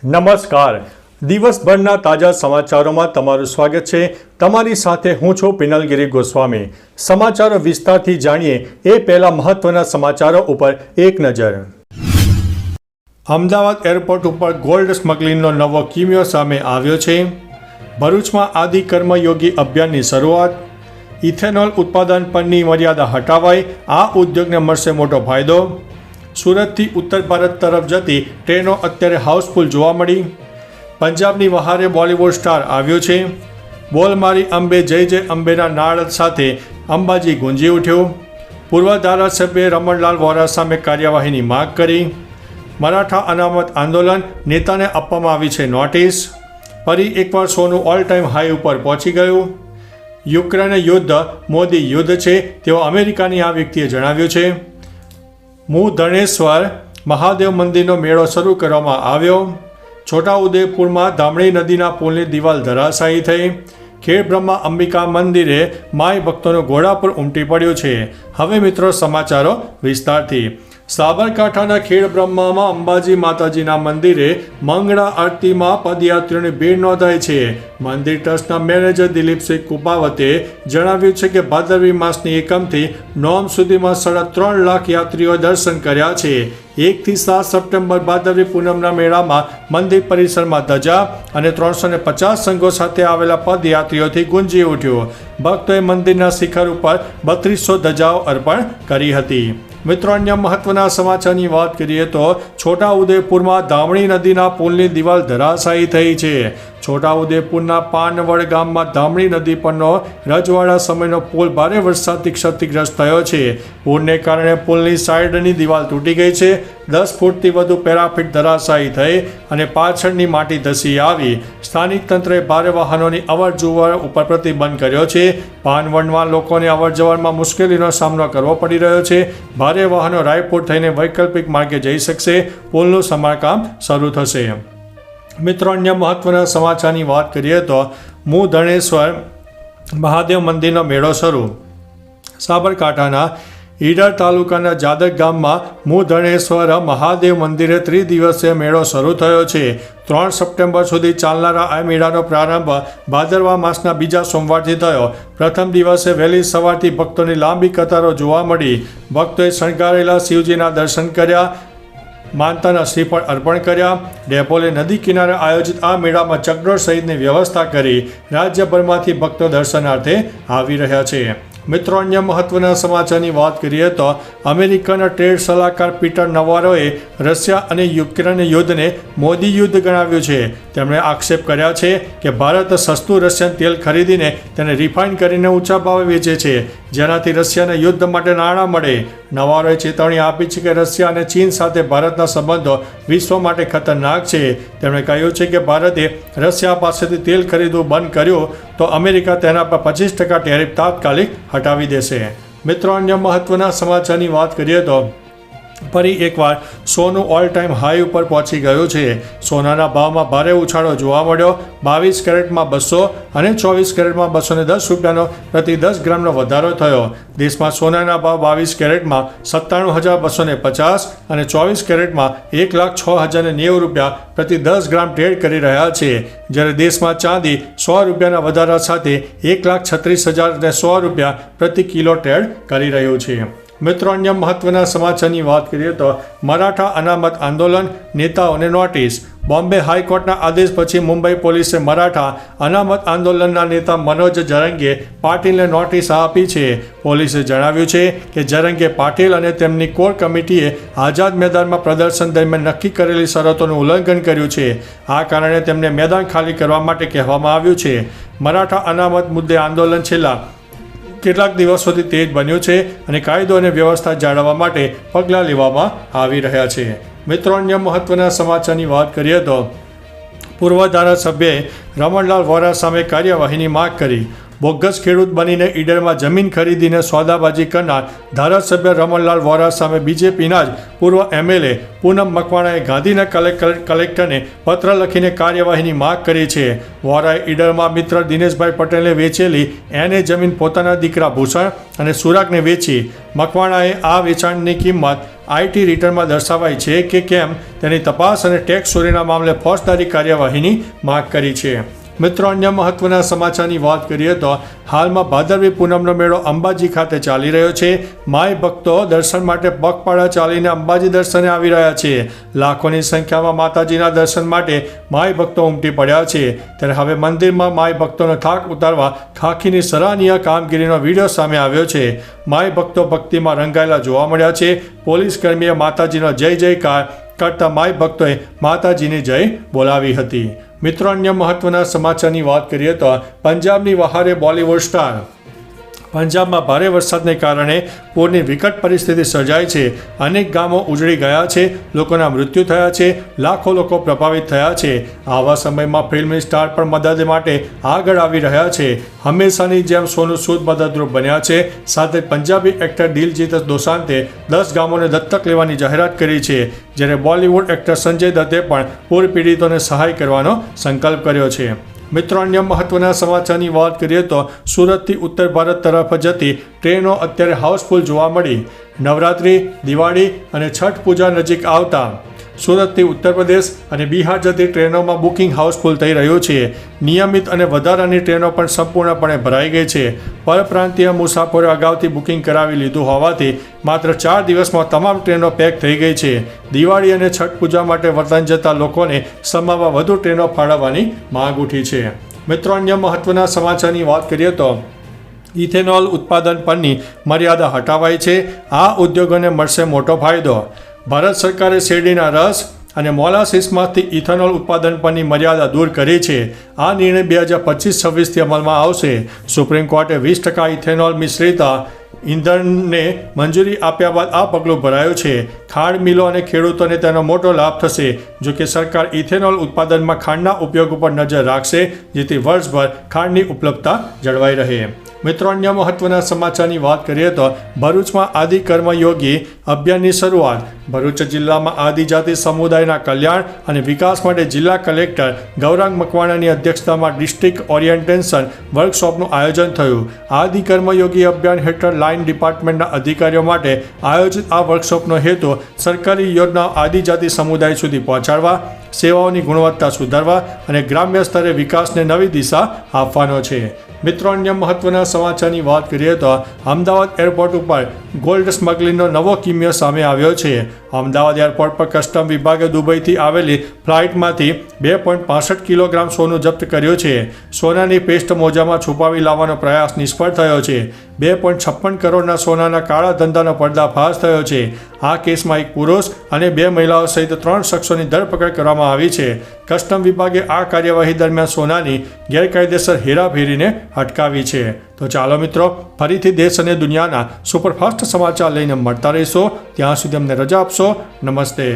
નમસ્કાર. દિવસભરના તાજા સમાચારોમાં તમારું સ્વાગત છે. તમારી સાથે હું છું પિનલગીરી ગોસ્વામી. સમાચારો વિસ્તારથી જાણીએ એ પહેલા મહત્વના સમાચારો ઉપર એક નજર. અમદાવાદ એરપોર્ટ ઉપર ગોલ્ડ સ્મગલિંગનો નવો કિમિયો સામે આવ્યો છે. ભરૂચમાં આદિ કર્મયોગી અભિયાનની શરૂઆત. ઇથેનોલ ઉત્પાદન પરની મર્યાદા હટાવાઈ, આ ઉદ્યોગને મળશે મોટો ફાયદો. સુરતથી ઉત્તર ભારત તરફ જતી ટ્રેનો અત્યારે હાઉસફુલ જોવા મળી. પંજાબની વહારે બોલિવૂડ સ્ટાર આવ્યો છે. બોલ મારી અંબે જય જય અંબેના નાદ સાથે અંબાજી ગુંજી ઉઠ્યો. પૂર્વ ધારાસભ્યે રમણલાલ વોરા સામે કાર્યવાહીની માગ કરી. મરાઠા અનામત આંદોલન નેતાને આપવામાં આવી છે નોટિસ. ફરી એકવાર સોનું ઓલ ટાઈમ હાઈ ઉપર પહોંચી ગયું. યુક્રેન યુદ્ધ મોદી યુદ્ધ છે તેવો અમેરિકાની આ વ્યક્તિએ જણાવ્યું છે. ધણેશ્વર મહાદેવ મંદિરનો મેળો શરૂ કરવામાં આવ્યો. છોટાઉદેપુરમાં ધામણી નદીના પુલની દિવાલ ધરાશાયી થઈ. ખેડબ્રહ્મા અંબિકા મંદિરે માય ભક્તોનો ઘોડાપુર ઉમટી પડ્યો છે. હવે મિત્રો સમાચારો વિસ્તારથી. સાબરકાંઠાના ખેડબ્રહ્મામાં અંબાજી માતાજીના મંદિરે મંગળા આરતીમાં પદયાત્રીઓની ભીડ નોંધાઈ છે. મંદિર ટ્રસ્ટના મેનેજર દિલીપસિંહ કુપાવતે જણાવ્યું છે કે ભાદરવી માસની એકમથી 9 સુધીમાં 3.5 લાખ યાત્રીઓ દર્શન કર્યા છે. 1 થી 7 સપ્ટેમ્બર ભાદરવી પૂનમના મેળામાં મંદિર પરિસરમાં ધજા અને 350 સંઘો સાથે આવેલા પદયાત્રીઓથી ગુંજી ઉઠ્યો. ભક્તોએ મંદિરના શિખર ઉપર 3200 ધજાઓ અર્પણ કરી હતી. મિત્રો, અન્ય મહત્વના સમાચારની વાત કરીએ તો છોટાઉદેપુરમાં ધામણી નદીના પુલની દિવાલ ધરાશાયી થઈ છે. છોટાઉદેપુરના પાનવડ ગામમાં ધામણી નદી પરનો રજવાડા સમયનો પુલ ભારે વરસાદથી ક્ષતિગ્રસ્ત થયો છે. પૂરને કારણે પુલની સાઈડની દિવાલ તૂટી ગઈ છે. 10 ફૂટથી વધુ પેરાફીટ ધરાશાયી થઈ અને પાછળની માટી ધસી આવી. સ્થાનિક તંત્રએ ભારે વાહનોની અવરજવર ઉપર પ્રતિબંધ કર્યો છે. પાનવડમાં લોકોને અવરજવરમાં મુશ્કેલીનો સામનો કરવો પડી રહ્યો છે. ભારે વાહનો રાયપુર થઈને વૈકલ્પિક માર્ગે જઈ શકશે. પુલનું સમારકામ શરૂ થશે. મિત્રો, અન્ય મહત્વના સમાચારની વાત કરીએ તો ધણેશ્વર મહાદેવ મંદિરનો મેળો શરૂ. સાબરકાંઠાના ઈડર તાલુકાના જાદક ગામમાં ધણેશ્વર મહાદેવ મંદિરે ત્રિદિવસીય મેળો શરૂ થયો છે. 3 સપ્ટેમ્બર સુધી ચાલનારા આ મેળાનો પ્રારંભ ભાદરવા માસના બીજા સોમવારથી થયો. પ્રથમ દિવસે વહેલી સવારથી ભક્તોની લાંબી કતારો જોવા મળી. ભક્તોએ શણગારેલા શિવજીના દર્શન કર્યા, માનતાના શ્રીફળ અર્પણ કર્યા. ડેપોલે નદી કિનારે આયોજિત આ મેળામાં ચકડોળ સહિતની વ્યવસ્થા કરી. રાજ્યભરમાંથી ભક્તો દર્શનાર્થે આવી રહ્યા છે. મિત્રો, અન્ય મહત્વના સમાચારની વાત કરીએ તો અમેરિકાના ટ્રેડ સલાહકાર પીટર નવારોએ રશિયા અને યુક્રેન યુદ્ધને મોદી યુદ્ધ ગણાવ્યું છે. તેમણે આક્ષેપ કર્યા છે કે ભારત સસ્તું રશિયન તેલ ખરીદીને તેને રિફાઇન કરીને ઊંચા ભાવે વેચે છે, જેનાથી રશિયાને યુદ્ધ માટે નાણાં મળે. નવારોએ ચેતવણી આપી છે કે રશિયા અને ચીન સાથે ભારતના સંબંધો વિશ્વ માટે ખતરનાક છે. તેમણે કહ્યું છે કે ભારતે રશિયા પાસેથી તેલ ખરીદવું બંધ કર્યું તો અમેરિકા તેના પર 25% ટેરિફ તાત્કાલિક હટાવી દેશે. મિત્રો, અન્ય મહત્વના સમાચારની વાત કરીએ તો ફરી એકવાર સોનું ઓલ ટાઈમ હાઈ ઉપર પહોંચી ગયું છે. સોનાના ભાવમાં ભારે ઉછાળો જોવા મળ્યો. 22 કેરેટમાં 200 અને 24 કેરેટમાં 210 રૂપિયાનો પ્રતિ 10 ગ્રામનો વધારો થયો. દેશમાં સોનાના ભાવ 22 કેરેટમાં 97,250 અને 24 કેરેટમાં 1,06,090 રૂપિયા પ્રતિ 10 ગ્રામ ટ્રેડ કરી રહ્યા છે. જ્યારે દેશમાં ચાંદી 100 રૂપિયાના વધારા સાથે 1,36,100 રૂપિયા પ્રતિ કિલો ટ્રેડ કરી રહ્યું છે. મિત્રો, અન્ય મહત્વના સમાચારની વાત કરીએ તો મરાઠા અનામત આંદોલન નેતાઓને નોટિસ. બોમ્બે હાઈકોર્ટના આદેશ પછી મુંબઈ પોલીસે મરાઠા અનામત આંદોલનના નેતા મનોજ જરંગે પાટીલને નોટિસ આપી છે. પોલીસે જણાવ્યું છે કે જરંગે પાટીલ અને તેમની કોર કમિટીએ આઝાદ મેદાનમાં પ્રદર્શન દરમિયાન નક્કી કરેલી શરતોનું ઉલ્લંઘન કર્યું છે. આ કારણે તેમને મેદાન ખાલી કરવા માટે કહેવામાં આવ્યું છે. મરાઠા અનામત મુદ્દે આંદોલન છેલ્લા કેટલાક દિવસોથી તેજ બન્યું છે અને કાયદો અને વ્યવસ્થા જાળવવા માટે પગલાં લેવામાં આવી રહ્યા છે. મિત્રો, અન્ય મહત્વના સમાચારની વાત કરીએ તો પૂર્વ ધારાસભ્યએ રમણલાલ વોરા સામે કાર્યવાહીની માગ કરી. બોગસ ખેડૂત બનીને ઈડરમાં જમીન ખરીદીને સોદાબાજી કરનાર ધારાસભ્ય રમણલાલ વોરા સામે બીજેપીના જ પૂર્વ એમએલએ પૂનમ મકવાણાએ ગાંધીનગર કલેક્ટરને પત્ર લખીને કાર્યવાહીની માગ કરી છે. વોરાએ ઈડરમાં મિત્ર દિનેશભાઈ પટેલને વેચેલી એને જમીન પોતાના દીકરા ભૂષણ અને સુરાગને વેચી. મકવાણાએ આ વેચાણની કિંમત આઈટી રિટર્નમાં દર્શાવાઈ છે કે કેમ તેની તપાસ અને ટેક્સ ચોરીના મામલે ફોજદારી કાર્યવાહીની માંગ કરી છે. મિત્રો, અન્ય મહત્વના સમાચારની વાત કરીએ તો હાલમાં ભાદરવી પૂનમનો મેળો અંબાજી ખાતે ચાલી રહ્યો છે. માઈ ભક્તો દર્શન માટે પગપાળા ચાલીને અંબાજી દર્શને આવી રહ્યા છે. લાખોની સંખ્યામાં માતાજીના દર્શન માટે માઈ ભક્તો ઉમટી પડ્યા છે. ત્યારે હવે મંદિરમાં માઈ ભક્તોનો થાક ઉતારવા ખાખીની સરાહનીય કામગીરીનો વિડીયો સામે આવ્યો છે. માઈ ભક્તો ભક્તિમાં રંગાયેલા જોવા મળ્યા છે. પોલીસ કર્મીએ માતાજીનો જય જયકાર કરતા માઈ ભક્તોએ માતાજીની જય બોલાવી હતી. મિત્રો, અન્ય મહત્વના સમાચારની વાત કરીએ તો પંજાબની વહારે બોલિવૂડ સ્ટાર. પંજાબમાં ભારે વરસાદને કારણે પૂરની વિકટ પરિસ્થિતિ સર્જાઈ છે. અનેક ગામો ઉજળી ગયા છે. લોકોના મૃત્યુ થયા છે. લાખો લોકો પ્રભાવિત થયા છે. આવા સમયમાં ફિલ્મી સ્ટાર પણ મદદ માટે આગળ આવી રહ્યા છે. હંમેશાની જેમ સોનુ સૂદ મદદરૂપ બન્યા છે. સાથે પંજાબી એક્ટર દિલજીત દોસાંતે 10 ગામોને દત્તક લેવાની જાહેરાત કરી છે. જ્યારે બોલિવૂડ એક્ટર સંજય દત્તે પણ પૂર પીડિતોને સહાય કરવાનો સંકલ્પ કર્યો છે. મિત્રો, અન્ય મહત્વના સમાચારની વાત કરીએ તો સુરતથી ઉત્તર ભારત તરફ જતી ટ્રેનો અત્યારે હાઉસફુલ જોવા મળી. નવરાત્રિ, દિવાળી અને છઠ પૂજા નજીક આવતા સુરતથી ઉત્તર પ્રદેશ અને બિહાર જતી ટ્રેનોમાં બુકિંગ હાઉસફુલ થઈ રહ્યું છે. નિયમિત અને વધારાની ટ્રેનો પણ સંપૂર્ણપણે ભરાઈ ગઈ છે. પરપ્રાંતીય મુસાફરોએ અગાઉથી બુકિંગ કરાવી લીધું હોવાથી માત્ર 4 દિવસમાં તમામ ટ્રેનો પેક થઈ ગઈ છે. દિવાળી અને છઠ પૂજા માટે વતન જતા લોકોને સમાવવા વધુ ટ્રેનો ફાળવવાની માંગ ઉઠી છે. મિત્રો, અન્ય મહત્વના સમાચારની વાત કરીએ તો ઇથેનોલ ઉત્પાદન પરની મર્યાદા હટાવાઈ છે. આ ઉદ્યોગોને મળશે મોટો ફાયદો. ભારત સરકારે શેરડીના રસ અને મોલાસીસમાંથી ઇથેનોલ ઉત્પાદન પરની મર્યાદા દૂર કરી છે. આ નિર્ણય 2025-26થી અમલમાં આવશે. સુપ્રીમ કોર્ટે 20% ઇથેનોલ મિશ્રિત ઇંધણને મંજૂરી આપ્યા બાદ આ પગલું ભરાયું છે. ખાંડ મિલો અને ખેડૂતોને તેનો મોટો લાભ થશે. જો કે સરકાર ઇથેનોલ ઉત્પાદનમાં ખાંડના ઉપયોગ ઉપર નજર રાખશે, જેથી વર્ષભર ખાંડની ઉપલબ્ધતા જળવાઈ રહે. મિત્રો, અન્ય મહત્વના સમાચારની વાત કરીએ તો ભરૂચમાં આદિ કર્મયોગી અભિયાનની શરૂઆત. ભરૂચ જિલ્લામાં આદિજાતિ સમુદાયના કલ્યાણ અને વિકાસ માટે જિલ્લા કલેક્ટર ગૌરાંગ મકવાણાની અધ્યક્ષતામાં ડિસ્ટ્રિક્ટ ઓરિએન્ટેશન વર્કશોપનું આયોજન થયું. આદિ કર્મયોગી અભિયાન હેઠળ લાઇન ડિપાર્ટમેન્ટના અધિકારીઓ માટે આયોજિત આ વર્કશોપનો હેતુ સરકારી યોજનાઓ આદિજાતિ સમુદાય સુધી પહોંચાડવા, સેવાઓની ગુણવત્તા સુધારવા અને ગ્રામ્ય સ્તરે વિકાસને નવી દિશા આપવાનો છે. મિત્રો, અન્ય મહત્વના સમાચારની વાત કરીએ તો અમદાવાદ એરપોર્ટ ઉપર ગોલ્ડ સ્મગલિંગનો નવો કિમિયો સામે આવ્યો છે. અમદાવાદ એરપોર્ટ પર કસ્ટમ વિભાગે દુબઈથી આવેલી ફ્લાઇટમાંથી 2.65 કિલોગ્રામ સોનું જપ્ત કર્યું છે. સોનાની પેસ્ટ મોજામાં છુપાવી લાવવાનો પ્રયાસ નિષ્ફળ થયો છે. 2.56 કરોડના સોનાના કાળા ધંધાનો પર્દાફાશ થયો છે. આ કેસમાં એક પુરુષ અને 2 મહિલાઓ સહિત 3 શખ્સોની ધરપકડ કરવામાં આવી છે. કસ્ટમ વિભાગે આ કાર્યવાહી દરમિયાન સોનાની ગેરકાયદેસર હેરાફેરીને અટકાવી છે. તો ચાલો મિત્રો, ફરીથી દેશ અને દુનિયાના સુપરફાસ્ટ સમાચાર લઈને મળતા રહીશો. ત્યાં સુધી અમને રજા આપશો. નમસ્તે.